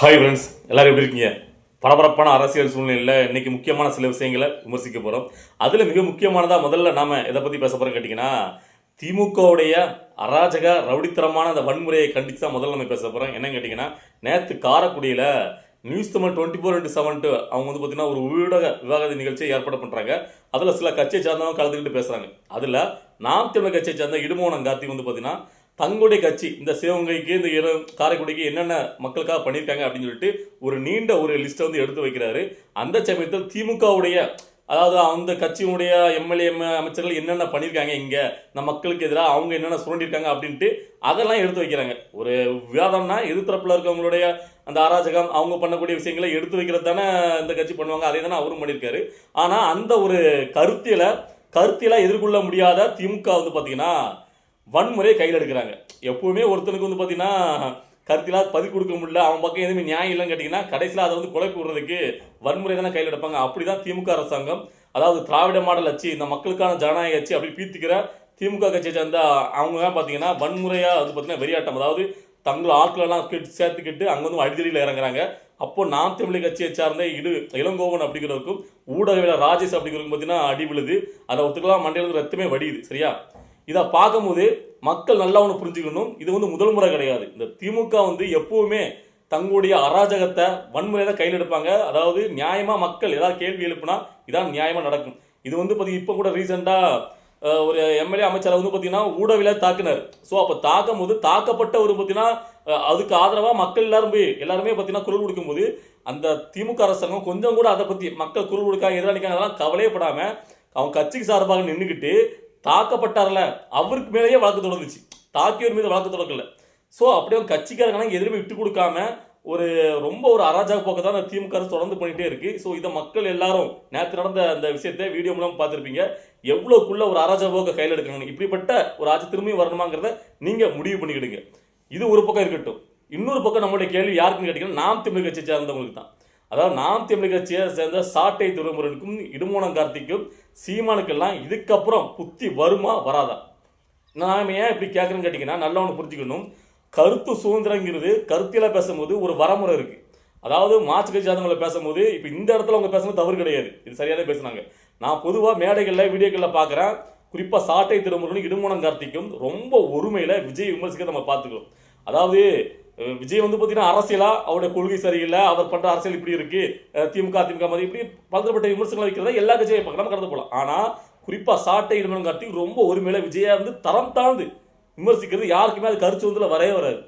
Hi friends, எல்லாரும் எப்படி இருக்கீங்க? பரபரப்பான அரசியல் சூழ்நிலையில் இன்னைக்கு முக்கியமான சில விஷயங்களை விமர்சிக்க போகிறோம். அதில் மிக முக்கியமானதாக முதல்ல நாம் எதை பற்றி பேச போகிறோம் கேட்டிங்கன்னா, திமுகவுடைய அராஜக ரவுடித்தரமான அந்த வன்முறையை கண்டித்து தான் முதல்ல நம்ம பேச போகிறோம். என்னன்னு கேட்டிங்கன்னா, நேற்று காரைக்குடியில் நியூஸ் தமிழ் 24x7 அவங்க வந்து பார்த்திங்கன்னா ஒரு ஊடக விவாத நிகழ்ச்சியை ஏற்பாடு பண்ணுறாங்க. அதில் சில கட்சியை சார்ந்தவங்க கலந்துக்கிட்டு பேசுகிறாங்க. அதில் நாம் தமிழர் கட்சியை சார்ந்த இடுமோனம் கார்த்திக் வந்து பார்த்திங்கன்னா தங்களுடைய கட்சி இந்த சிவகங்கைக்கு இந்த காரைக்குடிக்கு என்னென்ன மக்களுக்காக பண்ணியிருக்காங்க அப்படின்னு சொல்லிட்டு ஒரு நீண்ட ஒரு லிஸ்ட்டை வந்து எடுத்து வைக்கிறாரு. அந்த சமயத்தில் திமுகவுடைய அதாவது அந்த கட்சியினுடைய எம்எல்ஏ அமைச்சர்கள் என்னென்ன பண்ணியிருக்காங்க, இங்கே இந்த மக்களுக்கு எதிராக அவங்க என்னென்ன சுரண்டிருக்காங்க அப்படின்ட்டு அதெல்லாம் எடுத்து வைக்கிறாங்க. ஒரு விவாதம்னா எதிர்த்தரப்பில் இருக்கவங்களுடைய அந்த அராஜகம் அவங்க பண்ணக்கூடிய விஷயங்களை எடுத்து வைக்கிறது தானே இந்த கட்சி பண்ணுவாங்க. அதே தானே அவரும் பண்ணியிருக்காரு. ஆனால் அந்த ஒரு கருத்தியலை எதிர்கொள்ள முடியாத திமுக வந்து பார்த்தீங்கன்னா வன்முறையை கையில் எடுக்கிறாங்க. எப்பவுமே ஒருத்தனுக்கு வந்து பார்த்தீங்கன்னா கருத்திலாக பதில் கொடுக்க முடியல, அவன் பக்கம் எதுவுமே நியாயம் இல்லைன்னு கேட்டிங்கன்னா கடைசியில் அதை வந்து குழப்பி விடுறதுக்கு வன்முறை தானே கையில் எடுப்பாங்க. அப்படி தான் திமுக அரசாங்கம், அதாவது திராவிட மாடல் ஆட்சி, இந்த மக்களுக்கான ஜனநாயக ஆட்சி அப்படி பீத்திக்கிற திமுக கட்சியை சேர்ந்த அவங்க தான் பார்த்தீங்கன்னா வன்முறையாக வந்து பார்த்தீங்கன்னா வெறியாட்டம், அதாவது தங்களை ஆட்களெல்லாம் சேர்த்துக்கிட்டு அங்கே வந்து அடிதடியில் இறங்குறாங்க. அப்போ நாம் தமிழர் கட்சியை சார்ந்த இளங்கோவன் அப்படிங்கிறதுக்கும் ஊடகவியலாளர் ராஜேஷ் அப்படிங்கிறதுக்கும் பார்த்தீங்கன்னா அடி விழுது. அதை ஒத்துக்கலாம், மண்டையிலிருந்து ரத்தமே வடியுது. சரியா? இதை பார்க்கும்போது மக்கள் நல்லா ஒன்று புரிஞ்சுக்கணும், இது வந்து முதல் முறை கிடையாது. இந்த திமுக வந்து எப்பவுமே தங்களுடைய அராஜகத்தை வன்முறையை தான் கையில் எடுப்பாங்க. அதாவது நியாயமாக மக்கள் ஏதாவது கேள்வி எழுப்புனா இதான் நியாயமாக நடக்கும். இது வந்து பார்த்தீங்கன்னா இப்போ கூட ரீசெண்டாக ஒரு எம்எல்ஏ அமைச்சரை வந்து பார்த்தீங்கன்னா ஊடகவியலாளர் தாக்குனார். ஸோ அப்போ தாக்கும் போது தாக்கப்பட்ட ஒரு பார்த்தீங்கன்னா அதுக்கு ஆதரவாக மக்கள் எல்லாருமே பார்த்தீங்கன்னா குரல் கொடுக்கும்போது அந்த திமுக அரசாங்கம் கொஞ்சம் கூட அதை பற்றி மக்கள் குரல் கொடுக்காங்க எதிராக நிற்காங்க அதெல்லாம் கவலையப்படாமல் அவங்க கட்சிக்கு சார்பாக நின்றுக்கிட்டு தாக்கப்பட்டார்ல அவருக்கு மேலேயே வழக்கு தொடர்ந்துச்சு, தாக்கியவர் மீது வழக்கு தொடக்கல. ஸோ அப்படியே கட்சிக்காரங்க எதிர்ப்பு விட்டு கொடுக்காம ரொம்ப ஒரு அராஜக போக்க தான் அந்த திமுக அரசு தொடர்ந்து பண்ணிட்டே இருக்கு. ஸோ இதை மக்கள் எல்லாரும் நேற்று நடந்த அந்த விஷயத்தை வீடியோ மூலம் பார்த்துருப்பீங்க, எவ்வளோக்குள்ள ஒரு அராஜக போக்க கையில் எடுக்கணும். இப்படிப்பட்ட ஒரு ஆட்சி திரும்பியும் வரணுமாங்கிறத நீங்க முடிவு பண்ணிக்கிடுங்க. இது ஒரு பக்கம் இருக்கட்டும். இன்னொரு பக்கம் நம்மளுடைய கேள்வி யாருக்குன்னு கேட்டீங்கன்னா நாம் தமிழர் கட்சியை சேர்ந்தவங்களுக்கு தான். அதாவது நாம் தமிழர் கட்சியை சேர்ந்த சாட்டை துரைமுருகனுக்கும் இடுமோனம் கார்த்திக்கும் சீமானுக்கெல்லாம் இதுக்கப்புறம் புத்தி வருமா வராதா? நான் ஏன் இப்படி கேட்குறேன்னு கேட்டிங்கன்னா நல்லா ஒன்று புரிஞ்சுக்கணும். கருத்து சுதந்திரங்கிறது கருத்தியெல்லாம் பேசும்போது ஒரு வரமுறை இருக்குது. அதாவது மாற்று கட்சி சார்ந்தவங்களை பேசும்போது இப்போ இந்த இடத்துல அவங்க பேசும்போது தவறு கிடையாது, இது சரியாக பேசுனாங்க. நான் பொதுவாக மேடைகளில் வீடியோக்களில் பார்க்குறேன், குறிப்பாக சாட்டை திருமுருகனும் இடுமோனம் கார்த்திக்கும் ரொம்ப ஒருமையில் விஜய் விமர்சிக்க நம்ம பார்த்துக்கிறோம். அதாவது விஜய் வந்து பார்த்தீங்கன்னா அரசியலா அவருடைய கொள்கை சரியில்லை, அவர் பண்ணுற அரசியல் இப்படி இருக்கு, திமுக மாதிரி இப்படி பலதரப்பட்ட விமர்சனங்களை வைக்கிறதா எல்லா கட்சியும் நம்ம கடந்து போகலாம். ஆனால் குறிப்பாக சாட்டை இடுமோனம் கார்த்திக் ரொம்ப ஒருமையில விஜயா வந்து தரம் தாழ்ந்து விமர்சிக்கிறது யாருக்குமே அது கருத்து வந்து வரவே வராது.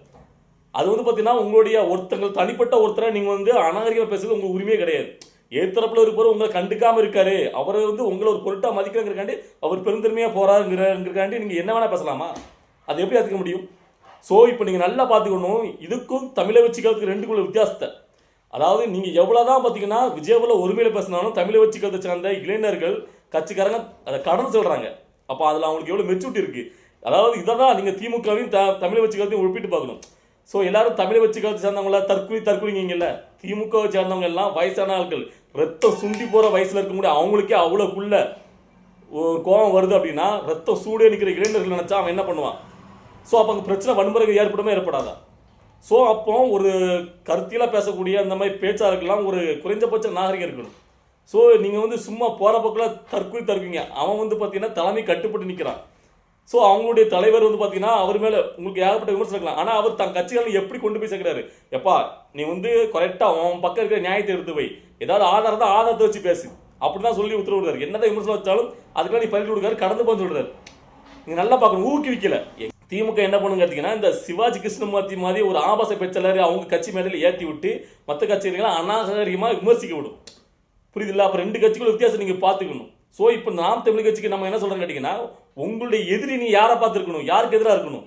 அது வந்து பார்த்தீங்கன்னா உங்களுடைய ஒருத்தங்கள் தனிப்பட்ட ஒருத்தரை நீங்கள் வந்து அநாகரிகமாக பேசுறது உங்கள் உரிமையே கிடையாது. ஏத்தரப்பில் இருப்பவர் உங்களை கண்டுக்காமல் இருக்காரு, அவரை வந்து உங்களை ஒரு பொருட்டாக மதிக்கிறங்கிறக்காண்டி அவர் பெருந்தன்மையாக போறாருங்கிறக்காண்டி நீங்கள் என்ன வேணால் பேசலாமா? அது எப்படி ஏற்றுக்க முடியும்? ஸோ இப்போ நீங்கள் நல்லா பார்த்துக்கணும், இதுக்கும் தமிழை வச்சுக்கிறதுக்கு ரெண்டுக்குள்ள வித்தியாசத்தை. அதாவது நீங்கள் எவ்வளோதான் பார்த்தீங்கன்னா விஜயபுல ஒருமையில் பேசினாலும் தமிழை வச்சுக்கிறத சார்ந்த இளைஞர்கள் கட்சிக்காரங்க அதை கடந்து சொல்கிறாங்க. அப்போ அதில் அவங்களுக்கு எவ்வளோ மெச்சூரிட்டி இருக்குது. அதாவது இதை தான் நீங்கள் திமுகவையும் தமிழை வச்சுக்கிறதையும் ஒப்பிட்டு பார்க்கணும். ஸோ எல்லாரும் தமிழை வச்சுக்கிறத சேர்ந்தவங்கள தற்கொலைங்கல்ல, திமுகவை சேர்ந்தவங்க எல்லாம் வயசான ஆட்கள், ரத்தம் சுண்டி போகிற வயசில் இருக்க முடியும். அவங்களுக்கே அவ்வளோக்குள்ள கோபம் வருது அப்படின்னா ரத்தம் சூடே நிற்கிற இளைஞர்கள் நினச்சா அவன் என்ன பண்ணுவான்? ஸோ அப்போ அங்கே பிரச்சனை வன்முறை ஏற்படாதா? ஸோ அப்போ ஒரு கருத்தியலாக பேசக்கூடிய அந்த மாதிரி பேச்சாளர்கள்லாம் ஒரு குறைஞ்சபட்ச நாகரிகம் இருக்கணும். ஸோ நீங்கள் வந்து சும்மா போகிற பக்கம் தற்குங்க, அவன் வந்து பார்த்தீங்கன்னா தலைமை கட்டுப்பட்டு நிற்கிறான். ஸோ அவங்களுடைய தலைவர் வந்து பார்த்தீங்கன்னா அவர் மேலே உங்களுக்கு ஏகப்பட்ட விமர்சனம் இருக்கலாம். ஆனால் அவர் தன் கட்சிகளை எப்படி கொண்டு போய் சேர்க்கிறாரு? எப்பா நீ வந்து கரெக்டாக அவன் பக்கம் இருக்கிற நியாயத்தை எடுத்து போய் ஏதாவது ஆதாரத்தை வச்சு பேசு அப்படிதான் சொல்லி உத்தரவிடுறாரு. என்னதான் விமர்சனம் வச்சாலும் அதுக்கெல்லாம் நீ பயிர் கொடுக்காரு, கடந்து போன்னு சொல்றாரு. நீங்க நல்லா பார்க்கணும், ஊக்குவிக்கல. திமுக என்ன பண்ணுங்க கேட்டீங்கன்னா இந்த சிவாஜி கிருஷ்ணமூர்த்தி மாதிரி ஒரு ஆபாச பேச்சாளர் அவங்க கட்சி மேடையில் ஏற்றி விட்டு மற்ற கட்சிகள்லாம் அநாகரிகமாக விமர்சிக்க விடும். புரியுதுல்ல? அப்போ ரெண்டு கட்சிகள் வித்தியாசம் நீங்கள் பார்த்துக்கணும். ஸோ இப்போ நாம் தமிழ் கட்சிக்கு நம்ம என்ன சொல்கிறோம் கேட்டிங்கன்னா, உங்களுடைய எதிரி நீ யாரை பார்த்துருக்கணும், யாருக்கு எதிராக இருக்கணும்?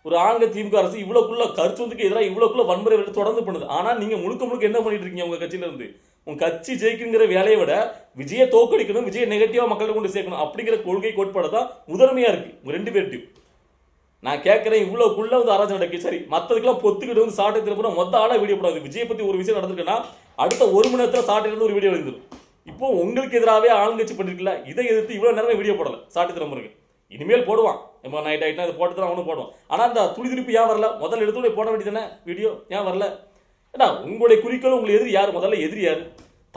ஒரு ஆண்க திமுக அரசு இவ்வளோக்குள்ள கருத்துக்கு எதிராக இவ்வளோக்குள்ள வன்முறை தொடர்ந்து பண்ணுது. ஆனால் நீங்கள் முழுக்க என்ன பண்ணிட்டு இருக்கீங்க? உங்கள் கட்சியிலேருந்து உங்கள் கட்சி ஜெயிக்குங்கிற வேலையை விட விஜயை தோக்கடிக்கணும், விஜயை நெகட்டிவாக மக்களை கொண்டு சேர்க்கணும் அப்படிங்கிற கொள்கை கோட்பாடு தான் முதன்மையாக இருக்குது உங்கள் ரெண்டு பேர்ட்டையும். நான் கேட்குறேன், இவ்வளோக்குள்ள வந்து அராஜகம் நடக்கு. சரி, மற்றதுக்கெல்லாம் பொத்துக்கிட்டு வந்து சாட்டை திரும்ப மொத்த ஆளாக வீடியோ போடாது. விஜயை பற்றி ஒரு விஷயம் நடந்திருக்குன்னா அடுத்த ஒரு மணி நேரத்தில் சாட்டையிலிருந்து ஒரு வீடியோ எழுந்துடும். இப்போ உங்களுக்கு எதிராகவே ஆளுங்கட்சி பண்ணிருக்கல, இதை எதிர்த்து இவ்வளோ நேரமே வீடியோ போடலை சாட்டை திரும்புறதுக்கு. இனிமேல் போடுவான், இப்போ நைட் ஆகிட்டா இதை போட்டு தான் அவனும் போடுவான். ஆனால் அந்த துளி திருப்பி ஏன் வரல? முதல்ல எடுத்து போட வேண்டியதானே வீடியோ, ஏன் வரல? ஏன்னா உங்களுடைய குறிக்கோள் உங்களை எதிரி யார்? முதல்ல எதிரி யார்?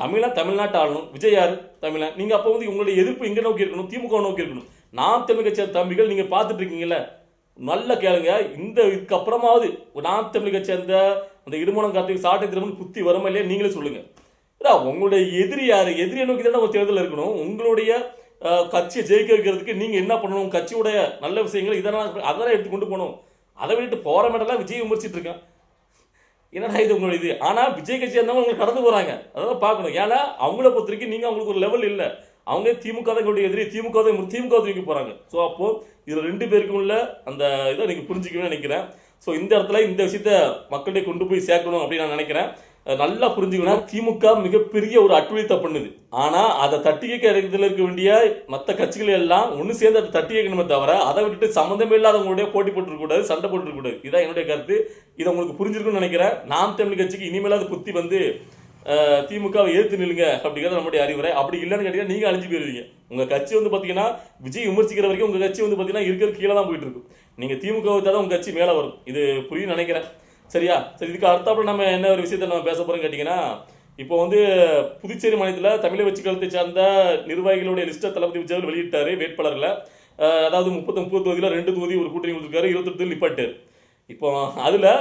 தமிழ்நாட்டு ஆளணும். விஜய் யார்? தமிழன். நீங்க அப்போ வந்து உங்களுடைய எதிர்ப்பு எங்க நோக்கி இருக்கணும்? திமுக நோக்கி இருக்கணும். நாம் தமிழ் கட்சி தம்பிகள் நீங்க பார்த்துட்டு இருக்கீங்கல்ல, நல்ல கேளுங்க. இதுக்கப்புறமாவது நாம் தமிழ் கட்சி சேர்ந்த அந்த இடுமணம் கார்த்திக் சாட்டை திருமணம் புத்தி வரமா இல்லையா நீங்களே சொல்லுங்க. உங்களுடைய எதிரி யாரு? எதிரியை நோக்கி தானே ஒரு தேர்தல் இருக்கணும். உங்களுடைய கட்சியை ஜெயிக்க வைக்கிறதுக்கு நீங்க என்ன பண்ணணும்? கட்சியுடைய நல்ல விஷயங்கள் அதெல்லாம் எடுத்து கொண்டு போகணும். அதை விட்டு போற மேட்டெல்லாம் விஜய் விமர்சிட்டு இருக்கேன். என்னடா இது உங்களோட இது? ஆனா விஜய் கட்சி இருந்தவங்க உங்களுக்கு கடந்து போறாங்க. அதான் பார்க்கணும். ஏன்னா அவங்கள பொறுத்த வரைக்கும் நீங்க அவங்களுக்கு ஒரு லெவல் இல்லை. அவங்க திமுக தான் எங்களுடைய எதிரி, திமுக தூக்கி போறாங்க. ஸோ அப்போ இதுல 2 பேருக்கும் உள்ள அந்த இதை நீங்க புரிஞ்சுக்கணும்னு நினைக்கிறேன். ஸோ இந்த இடத்துல இந்த விஷயத்த மக்கள்கிட்ட கொண்டு போய் சேர்க்கணும் அப்படின்னு நான் நினைக்கிறேன். நல்லா புரிஞ்சுக்கணும். திமுக மிகப்பெரிய ஒரு அட்டுழியத்தை பண்ணுது. ஆனா அதை தட்டி கேட்கறதுல இருக்க வேண்டிய மற்ற கட்சிகள் எல்லாம் ஒன்று சேர்ந்து அதை தட்டி கேட்கணுமே தவிர அதை விட்டுட்டு சம்மந்தமே இல்லாதவங்களுடைய போட்டி போட்டுருக்கூடாது, சண்டை போட்டுருக்கூடாது. இதான் என்னுடைய கருத்து. இதை உங்களுக்கு புரிஞ்சிருக்குன்னு நினைக்கிறேன். நாம் தமிழ் கட்சிக்கு இனிமேலாவது புத்தி வந்து திமுகவை எதிர்த்து நில்லுங்க அப்படிங்கிறது நம்மளுடைய அறிவுரை. அப்படி இல்லைன்னு கேட்டீங்கன்னா நீங்க அழிஞ்சு போயிருவீங்க. உங்க கட்சி வந்து பாத்தீங்கன்னா விஜய் விமர்சிக்கிற வரைக்கும் உங்க கட்சி வந்து பாத்தீங்கன்னா இருக்கிற கீழே தான் போயிட்டு இருக்கும். நீங்க திமுக தான் உங்க கட்சி மேல வரும். இது புரியும் நினைக்கிறேன். சரியா? சரி, இதுக்கு அடுத்தாப்புல நம்ம என்ன ஒரு விஷயத்த நம்ம பேச போறோம் கேட்டீங்கன்னா, இப்போ வந்து புதுச்சேரி மாநிலத்தில் தமிழக கட்சி கழகத்தை சார்ந்த நிர்வாகிகளுடைய லிஸ்ட்டை தளபதி விஜய் வெளியிட்டாரு வேட்பாளர்களை. அதாவது 30 தொகுதியில் 2 தொகுதி ஒரு கூட்டணி கொடுத்துருக்காரு, 28 நிப்பாட்டாரு. இப்போ அதில்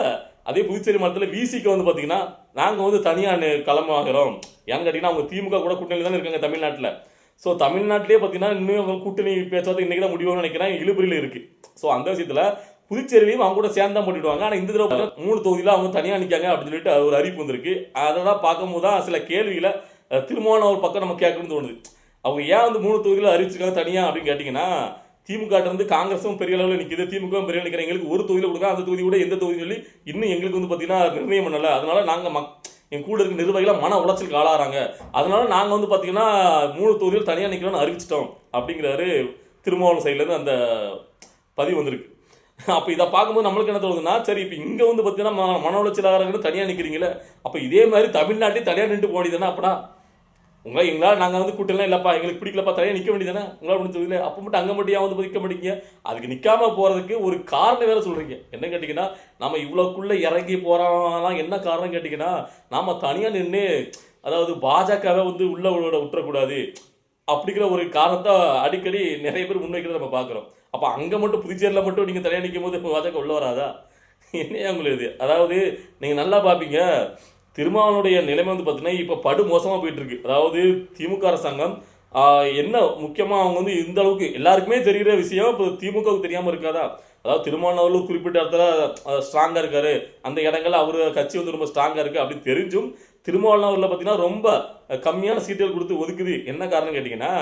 அதே புதுச்சேரி மாநிலத்தில் விசிக்கு வந்து பார்த்தீங்கன்னா நாங்கள் வந்து தனியாக களமாகிறோம். ஏன்னு கேட்டிங்கன்னா அவங்க திமுக கூட கூட்டணி தானே இருக்காங்க தமிழ்நாட்டில். ஸோ தமிழ்நாட்டிலே பார்த்தீங்கன்னா இன்னும் அவங்க கூட்டணி பேச்சுவார்த்தை இன்றைக்கி தான் முடியும்னு நினைக்கிறேன். இழுபறியில் இருக்குது. ஸோ அந்த விஷயத்தில் புதுச்சேரியிலையும் அவங்க கூட சேர்ந்து தான் போட்டுடுவாங்க. ஆனால் இந்த தடவை 3 தொகுதியில் அவங்க தனியாக நிற்காங்க அப்படின்னு சொல்லிட்டு ஒரு அறிவிப்பு வந்திருக்கு. அதை தான் பார்க்கும்போது தான் சில கேள்விகளை திரும்பவும் ஒரு பக்கம் நம்ம கேட்கணும்னு தோணுது. அவங்க ஏன் வந்து 3 தொகுதியில் அறிவிச்சிருக்காங்க தனியாக அப்படின்னு கேட்டிங்கன்னா, திமுக இருந்து காங்கிரஸும் பெரிய அளவில் நிற்கிது, திமுகவும் பெரிய நிற்கிற எங்களுக்கு ஒரு தொகுதியில் கொடுக்க, அந்த தொகுதி கூட எந்த தொகுதி சொல்லி இன்னும் எங்களுக்கு வந்து பார்த்தீங்கன்னா நிர்ணயம் பண்ணலை. அதனால நாங்கள் என் கூட இருக்க நிர்வாகிகளை மன உளைச்சலுக்கு ஆளாகிறாங்க. அதனால நாங்கள் வந்து பார்த்தீங்கன்னா 3 தொகுதியில் தனியாக நிற்கிறோம்னு அறிவிச்சிட்டோம் அப்படிங்கிறாரு திருமாவளவன் சைட்லேருந்து அந்த பதிவு வந்திருக்கு. அப்போ இதை பார்க்கும்போது நம்மளுக்கு என்ன தோணுதுன்னா, சரி இப்போ இங்கே வந்து பார்த்தீங்கன்னா மன உளைச்சலாகிறவங்க தனியாக நிற்கிறீங்களே, அப்போ இதே மாதிரி தமிழ்நாட்டிலே தனியாக நின்று போக வேண்டியதானே? அப்படா எங்களால் நாங்கள் வந்து கூட்டலாம் இல்லைப்பா, எங்களுக்கு பிடிக்கலப்பா, தனியாக நிற்க வேண்டியதானே உங்களால் முடிஞ்சது? அப்போ மட்டும் அங்கே மட்டும் ஏன் வந்து நிற்க மாட்டேங்க? அதுக்கு நிற்காம போகிறதுக்கு ஒரு காரணம் வேறு சொல்கிறீங்க. என்ன கேட்டிங்கன்னா, நம்ம இவ்வளோக்குள்ளே இறங்கி போகிறோம்லாம் என்ன காரணம் கேட்டிங்கன்னா, நாம் தனியாக நின்று அதாவது பாஜகவை வந்து உள்ள விட்டுறக்கூடாது அப்படிங்கிற ஒரு காரணத்தை அடிக்கடி நிறைய பேர் முன்வைக்கிறத நம்ம பார்க்குறோம். அப்போ அங்கே மட்டும் புதுச்சேரியில் மட்டும் நீங்கள் தனியாக நிற்கும் போது பாஜக உள்ள வராதா? என்னையா உங்களுக்கு? அதாவது நீங்கள் நல்லா பார்ப்பீங்க, திருமாவளவனுடைய நிலைமை வந்து பார்த்தீங்கன்னா இப்போ படு மோசமாக போயிட்டு இருக்கு. அதாவது திமுக அரசாங்கம் என்ன முக்கியமாக அவங்க வந்து இந்த அளவுக்கு எல்லாருக்குமே தெரிகிற விஷயம் இப்போ திமுகவுக்கு தெரியாமல் இருக்காதா? அதாவது திருமாவளவன் குறிப்பிட்ட இடத்துல ஸ்ட்ராங்காக இருக்காரு, அந்த இடங்கள்ல அவர் கட்சி வந்து ரொம்ப ஸ்ட்ராங்காக இருக்குது அப்படின்னு தெரிஞ்சும் திருமாவளவனில் பார்த்தீங்கன்னா ரொம்ப கம்மியான சீட்டுகள் கொடுத்து ஒதுக்குது. என்ன காரணம் கேட்டிங்கன்னா,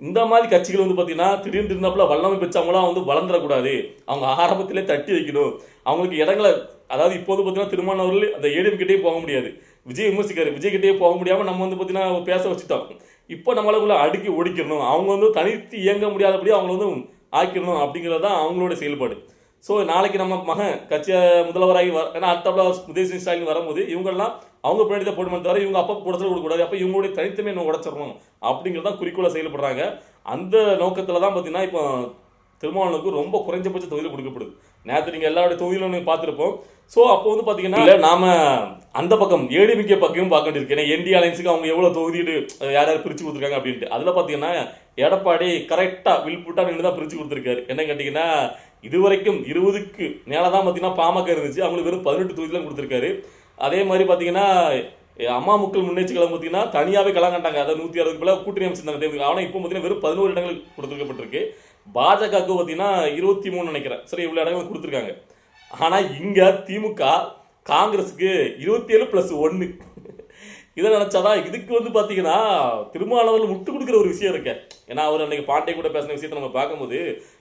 இந்த மாதிரி கட்சிகள் வந்து பார்த்தீங்கன்னா திடீர்னு திருந்தாப்புல வல்லமை பெற்றவங்களாம் வந்து வளர்ந்துடக்கூடாது, அவங்க ஆரம்பத்திலே தட்டி வைக்கணும், அவங்களுக்கு இடங்களை. அதாவது இப்போ வந்து பார்த்தீங்கன்னா திருமாவளவர்கள் அந்த ஏடிஎம் கிட்டே போக முடியாது, விஜய் விமர்சிக்காரு, விஜய் கிட்டே போக முடியாமல் நம்ம வந்து பார்த்தீங்கன்னா பேச வச்சுட்டோம். இப்போ நம்மளுக்குள்ள அடுக்கி ஒடிக்கணும், அவங்க வந்து தனித்து இயங்க முடியாதபடி அவங்கள வந்து ஆக்கிடணும் அப்படிங்கிறது தான் அவங்களோட செயல்பாடு. ஸோ நாளைக்கு நம்ம மகன் கட்சியை முதல்வராகி ஏன்னா அடுத்த உதயநிதி ஸ்டாலின் வரும்போது இவங்கெல்லாம் அவங்க பின்னாடி தான் போடுமே தவிர இவங்க அப்போ குடச்சல் கொடுக்கக்கூடாது, அப்போ இவங்களுடைய தனித்தமே நம்ம உடச்சிடணும் அப்படிங்கிறது தான் குறிக்கோளாக செயல்படுறாங்க. அந்த நோக்கத்தில் தான் பார்த்தீங்கன்னா இப்போ திருமாவளவனுக்கு ரொம்ப குறைஞ்சபட்ச தொகுதியில் கொடுக்கப்படுது. நேற்று நீங்கள் எல்லாருடைய தொகுதியிலும் நீங்கள் பார்த்துருப்போம். ஸோ அப்போ வந்து பார்த்தீங்கன்னா இல்லை நாம் அந்த பக்கம் ஏடிஎம்கே பக்கம் பார்க்க வேண்டியிருக்கு. ஏன்னா என்டி அலைன்ஸுக்கு அவங்க எவ்வளோ தொகுதிடு யார் யார் பிரித்து கொடுத்துருக்காங்க அப்படின்ட்டு. அதில் பார்த்தீங்கன்னா எடப்பாடி கரெக்டாக வில்புட்டாக நின்று தான் பிரித்து கொடுத்துருக்காரு. என்ன கேட்டிங்கன்னா, இதுவரைக்கும் 20க்கு மேலே தான் பார்த்தீங்கன்னா பாமக இருந்துச்சு, அவங்களுக்கு வெறும் 18 தொகுதியில் கொடுத்துருக்காரு. அதே மாதிரி பார்த்தீங்கன்னா அம்மா மக்கள் முன்னேற்ற கழகம் பார்த்தீங்கன்னா தனியாகவே கலங்காண்டாங்க, அதாவது 160க்கு மேலே கூட்டணி அமைச்சிருந்தாங்க. ஆனால் இப்போ பார்த்தீங்கன்னா வெறும் 11 இடங்கள் கொடுத்துருக்கப்பட்டிருக்கு. பாஜகவுக்கு பார்த்தீங்கன்னா 23 நினைக்கிறேன். சரி, இவ்வளோ இடங்கள் கொடுத்துருக்காங்க. ஆனால் இங்கே திமுக காங்கிரஸுக்கு 27+1 இதை நினச்சாதான் இதுக்கு வந்து பார்த்தீங்கன்னா திருமாவளவன் முட்டு கொடுக்குற ஒரு விஷயம் இருக்கு. ஏன்னா அவர் அன்றைக்கி பாண்டே கூட பேசின விஷயத்தை நம்ம பார்க்கும்போது,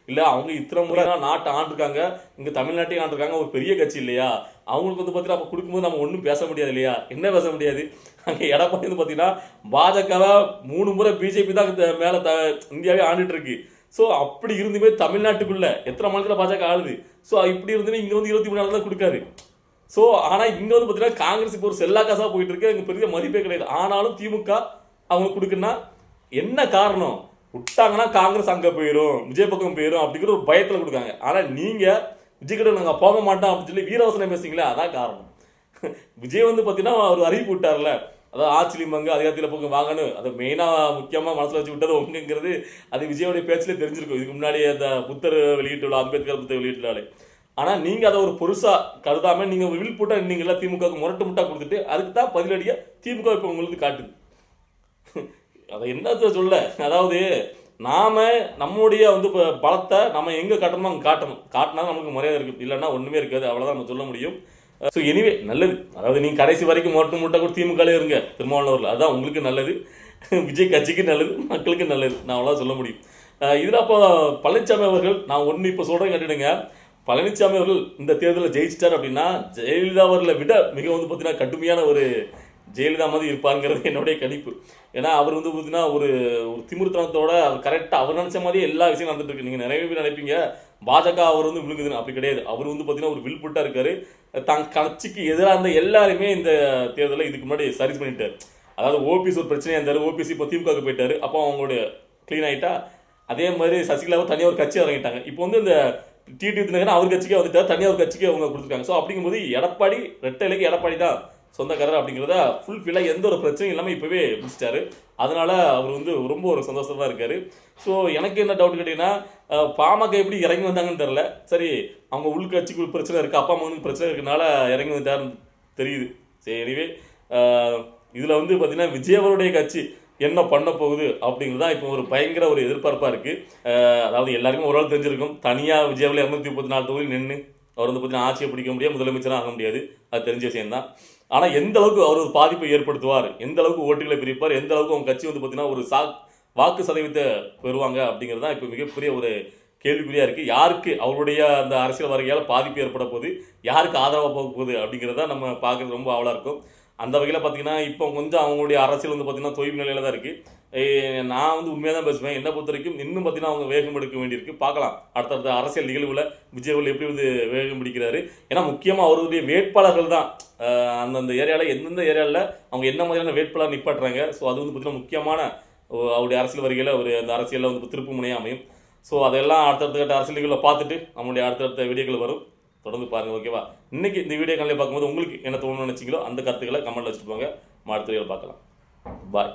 இல்லை அவங்க இத்தனை முறை நாட்டை ஆண்டிருக்காங்க, இங்கே தமிழ்நாட்டையும் ஆண்டிருக்காங்க, ஒரு பெரிய கட்சி இல்லையா, அவங்களுக்கு வந்து பார்த்தீங்கன்னா அப்போ கொடுக்கும்போது நம்ம ஒன்றும் பேச முடியாது இல்லையா? என்ன பேச முடியாது? அங்கே எடப்பாடி வந்து பார்த்தீங்கன்னா பாஜகவை 3 முறை பிஜேபி தான் மேலே இந்தியாவே ஆண்டுட்டு இருக்கு. ஸோ அப்படி இருந்துமே தமிழ்நாட்டுக்குள்ள எத்தனை மாநிலத்தில் பாஜக ஆளுது. ஸோ இப்படி இருந்துமே இங்கே வந்து 23 தான் கொடுக்காரு. ஸோ ஆனால் இங்கே வந்து பார்த்தீங்கன்னா காங்கிரஸ் இப்போ ஒரு செல்லா காசாக போயிட்டு இருக்கு, இங்கே பெரிய மதிப்பே கிடையாது. ஆனாலும் திமுக அவங்க கொடுக்குன்னா என்ன காரணம்? விட்டாங்கன்னா காங்கிரஸ் அங்கே போயிடும், விஜய் பக்கம் போயிடும் அப்படிங்கிற ஒரு பயத்தில் கொடுக்காங்க. ஆனால் நீங்கள் விஜய் கிட்ட நாங்கள் போக மாட்டோம் அப்படின்னு சொல்லி வீரவசனம் பேசுறீங்களே, அதான் காரணம். விஜய் வந்து பார்த்தீங்கன்னா ஒரு அறிவிப்பு விட்டார்ல, அதாவது ஆச்சிலிமங்க அதிகாரத்தில் போங்க வாங்கன்னு, அதை மெயினாக முக்கியமாக மனசில் வச்சு விட்டது உங்களுங்கிறது அது விஜயோடைய பேச்சிலே தெரிஞ்சிருக்கும். இதுக்கு முன்னாடி அந்த புத்தர் வெளியிட்டுள்ள அம்பேத்கர் புத்தர் வெளியிட்டுள்ளாலே. ஆனால் நீங்கள் அதை ஒரு பொருசாக கருதாமல் நீங்கள் ஒரு வில் போட்டால் நீங்கள்லாம் திமுகவுக்கு முரட்டு முட்டா கொடுத்துட்டு அதுக்கு தான் பதிலடியாக திமுக இப்போ உங்களுக்கு காட்டுது. அதை என்னத்த சொல்ல, அதாவது நாம நம்முடைய வந்து இப்போ பலத்தை நம்ம எங்கே காட்டணுமோ அங்கே காட்டணும். காட்டினா நமக்கு மரியாதை இருக்குது, இல்லைன்னா ஒன்றுமே இருக்காது. அவ்வளோதான் நம்ம சொல்ல முடியும். ஸோ எனிவே நல்லது. அதாவது நீங்கள் கடைசி வரைக்கும் முரட்டு முட்டை கூட திமுகலே இருங்க திருமாவளவரில், அதுதான் உங்களுக்கு நல்லது, விஜய் கட்சிக்கு நல்லது, மக்களுக்கு நல்லது. நான் அவ்வளோதான் சொல்ல முடியும். இதில் அப்போ பழனிசாமி அவர்கள், நான் ஒன்று இப்போ சொல்கிறேன் கேட்டுடுங்க, பழனிசாமி அவர்கள் இந்த தேர்தலில் ஜெயிச்சிட்டார் அப்படின்னா ஜெயலலிதா அவர்களை விட மிக வந்து பார்த்தீங்கன்னா கடுமையான ஒரு ஜெயலலிதா மாதிரி இருப்பாருங்கிறது என்னுடைய கணிப்பு. ஏன்னா அவர் வந்து பார்த்தீங்கன்னா ஒரு ஒரு திமிர்த்தனத்தோட அவர் கரெக்டாக அவர் நினச்ச மாதிரியே எல்லா விஷயம் நடந்துட்டு இருக்கு. நீங்கள் நிறைய பேர் நினைப்பீங்க பாஜக அவர் வந்து விழுங்குதுன்னு, அப்படி கிடையாது. அவர் வந்து பார்த்தீங்கன்னா ஒரு வில் புட்டா இருக்காரு. தன் கட்சிக்கு எதிராக இருந்த எல்லாருமே இந்த தேர்தலில் இதுக்கு முன்னாடி சரி பண்ணிட்டார். அதாவது ஓபிஎஸ் ஒரு பிரச்சனையாக இருந்தார், ஓபிஎஸ் இப்போ திமுகவுக்கு போயிட்டாரு, அப்போ அவங்களுடைய க்ளீன் ஆகிட்டா. அதே மாதிரி சசிகலாவை தனியாக ஒரு கட்சி இறங்கிட்டாங்க. இப்போ வந்து இந்த டிடி தினகரன் அவர் கட்சிக்கே வந்துட்டார், தனியாக ஒரு கட்சிக்கு அவங்க கொடுத்துருக்காங்க. ஸோ அப்படிங்கும்போது எடப்பாடி ரெட்டை இலைக்கு எடப்பாடி தான் சொந்தக்காரர் அப்படிங்கிறத ஃபுல்ஃபில்லாக எந்த ஒரு பிரச்சனையும் இல்லாமல் இப்போவே முடிச்சிட்டாரு. அதனால அவர் வந்து ரொம்ப ஒரு சந்தோஷமாக இருக்காரு. ஸோ எனக்கு என்ன டவுட் கேட்டிங்கன்னா, பாமக எப்படி இறங்கி வந்தாங்கன்னு தெரில. சரி, அவங்க உள்கட்சிக்கு பிரச்சனை இருக்குது, அப்பா அம்மாவுக்கு பிரச்சனை இருக்கனால இறங்கி வந்துட்டாருன்னு தெரியுது. சரி, எனிவே இதில் வந்து பார்த்தீங்கன்னா விஜய் அவருடைய கட்சி என்ன பண்ண போகுது அப்படிங்கிறது தான் இப்போ ஒரு பயங்கர ஒரு எதிர்பார்ப்பாக இருக்குது. அதாவது எல்லாருக்கும் ஒரு ஆள் தெரிஞ்சிருக்கும், தனியாக விஜயாவில் 234 தொகுதி நின்று அவர் வந்து பார்த்தீங்கன்னா ஆட்சியை பிடிக்க முடியாது, முதலமைச்சராக ஆக முடியாது, அது தெரிஞ்ச விஷயம்தான். ஆனால் எந்த அளவுக்கு அவர் ஒரு பாதிப்பை ஏற்படுத்துவார், எந்த அளவுக்கு ஓட்டுகளை பிரிப்பார், எந்த அளவுக்கு அவங்க கட்சி வந்து பார்த்தீங்கன்னா ஒரு வாக்கு சதவீதத்தை பெறுவாங்க அப்படிங்கிறது தான் இப்போ மிகப்பெரிய ஒரு கேள்விக்குறியாக இருக்குது. யாருக்கு அவருடைய அந்த அரசியல் வருகையால் பாதிப்பு ஏற்பட போகுது, யாருக்கு ஆதரவாக போக போகுது அப்படிங்கிறத நம்ம பார்க்குறது ரொம்ப ஆவலாக இருக்கும். அந்த வகையில் பார்த்தீங்கன்னா இப்போ கொஞ்சம் அவங்களுடைய அரசியல் வந்து பார்த்தீங்கன்னா தொய்வு நிலையில் தான் இருக்குது. நான் வந்து உண்மையாக தான் பேசுவேன். என்னை பொறுத்த வரைக்கும் இன்னும் பார்த்தீங்கன்னா அவங்க வேகம் எடுக்க வேண்டியிருக்கு. பார்க்கலாம் அடுத்தடுத்த அரசியல் நிகழ்வில் விஜய் அவர்கள் எப்படி வந்து வேகம் பிடிக்கிறாரு. ஏன்னா முக்கியமாக அவருடைய வேட்பாளர்கள் தான் அந்தந்த ஏரியாவில் எந்தெந்த ஏரியாவில் அவங்க என்ன மாதிரியான வேட்பாளர் நிப்பாட்டுறாங்க. ஸோ அது வந்து பார்த்தீங்கன்னா முக்கியமான அவருடைய அரசியல் வருகையில் ஒரு அந்த அரசியலில் வந்து திருப்பு முனையாக அமையும். ஸோ அதெல்லாம் அடுத்தடுத்த கட்ட அரசியல் நிகழ்வில் பார்த்துட்டு நம்மளுடைய அடுத்தடுத்த வீடியோக்கள் வரும், தொடர்ந்து பாருங்கள். ஓகேவா? இன்றைக்கி இந்த வீடியோ காலையில் பார்க்கும்போது உங்களுக்கு என்ன தோணுன்னு நினச்சிங்களோ அந்த கருத்துக்களை கமெண்ட்டில் வச்சுட்டு போங்க. அடுத்த வீடியோவில் பார்க்கலாம். பாய்.